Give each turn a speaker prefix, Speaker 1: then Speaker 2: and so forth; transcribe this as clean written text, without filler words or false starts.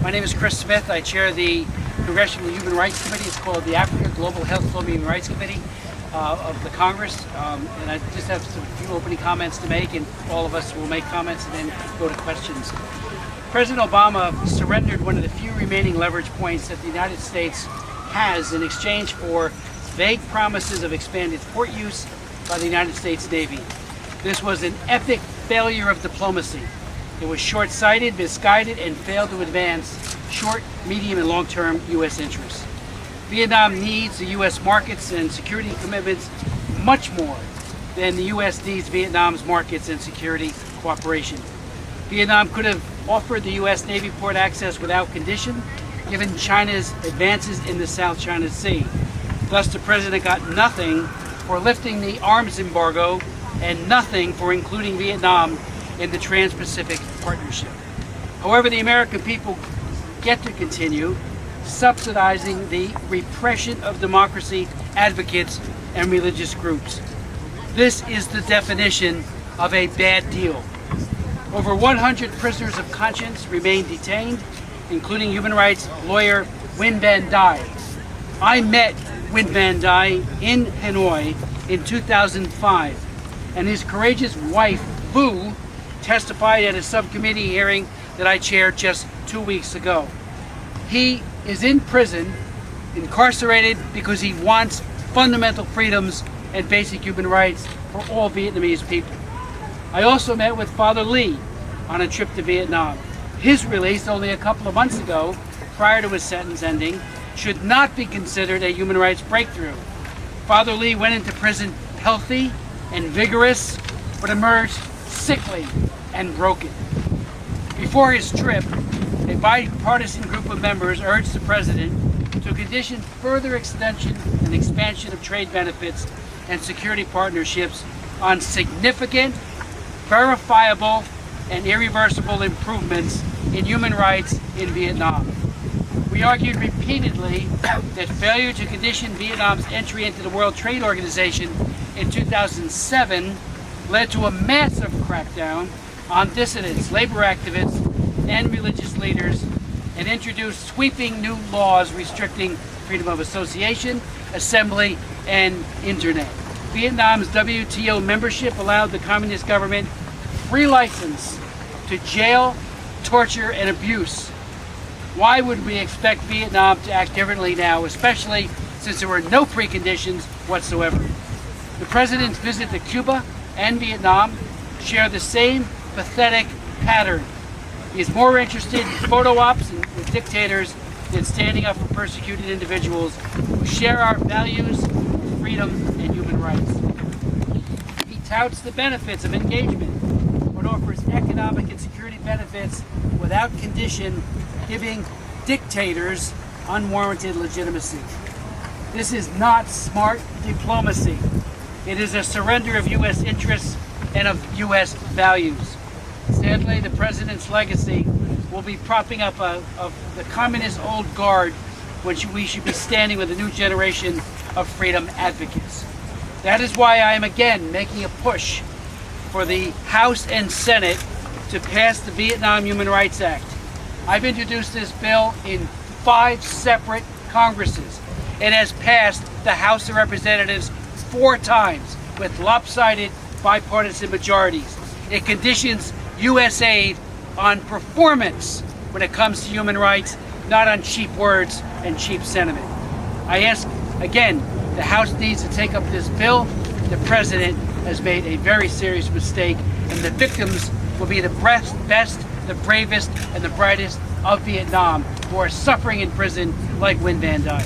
Speaker 1: My name is Chris Smith. I chair the Congressional Human Rights Committee. It's called the Africa Global Health and Human Rights Committee of the Congress. And I just have a few opening comments to make, and all of us will make comments and then go to questions. President Obama surrendered one of the few remaining leverage points that the United States has in exchange for vague promises of expanded port use by the United States Navy. This was an epic failure of diplomacy. It was short-sighted, misguided, and failed to advance short, medium, and long-term U.S. interests. Vietnam needs the U.S. markets and security commitments much more than the U.S. needs Vietnam's markets and security cooperation. Vietnam could have offered the U.S. Navy port access without condition, given China's advances in the South China Sea. Thus, the president got nothing for lifting the arms embargo and nothing for including Vietnam in the Trans-Pacific Partnership. However, the American people get to continue subsidizing the repression of democracy advocates and religious groups. This is the definition of a bad deal. Over 100 prisoners of conscience remain detained, including human rights lawyer Nguyen Van Dai. I met Nguyen Van Dai in Hanoi in 2005, and his courageous wife, Vu, testified at a subcommittee hearing that I chaired just 2 weeks ago. He is in prison, incarcerated, because he wants fundamental freedoms and basic human rights for all Vietnamese people. I also met with Father Lee on a trip to Vietnam. His release only a couple of months ago, prior to his sentence ending, should not be considered a human rights breakthrough. Father Lee went into prison healthy and vigorous, but emerged sickly and broken. Before his trip, a bipartisan group of members urged the president to condition further extension and expansion of trade benefits and security partnerships on significant, verifiable, and irreversible improvements in human rights in Vietnam. We argued repeatedly that failure to condition Vietnam's entry into the World Trade Organization in 2007 led to a massive crackdown on dissidents, labor activists, and religious leaders, and introduced sweeping new laws restricting freedom of association, assembly, and internet. Vietnam's WTO membership allowed the communist government free license to jail, torture, and abuse. Why would we expect Vietnam to act differently now, especially since there were no preconditions whatsoever? The president's visit to Cuba and Vietnam share the same pathetic pattern. He is more interested in photo ops with dictators than standing up for persecuted individuals who share our values of freedom and human rights. He touts the benefits of engagement, but offers economic and security benefits without condition, giving dictators unwarranted legitimacy. This is not smart diplomacy. It is a surrender of U.S. interests and of U.S. values. Sadly, the president's legacy will be propping up of the communist old guard, when we should be standing with a new generation of freedom advocates. That is why I am again making a push for the House and Senate to pass the Vietnam Human Rights Act. I've introduced this bill in 5 separate Congresses. It has passed the House of Representatives 4 times with lopsided bipartisan majorities. It conditions U.S. aid on performance when it comes to human rights, not on cheap words and cheap sentiment. I ask again, the House needs to take up this bill. The president has made a very serious mistake, and the victims will be the best, the bravest, and the brightest of Vietnam, who are suffering in prison like Nguyen Van Dai.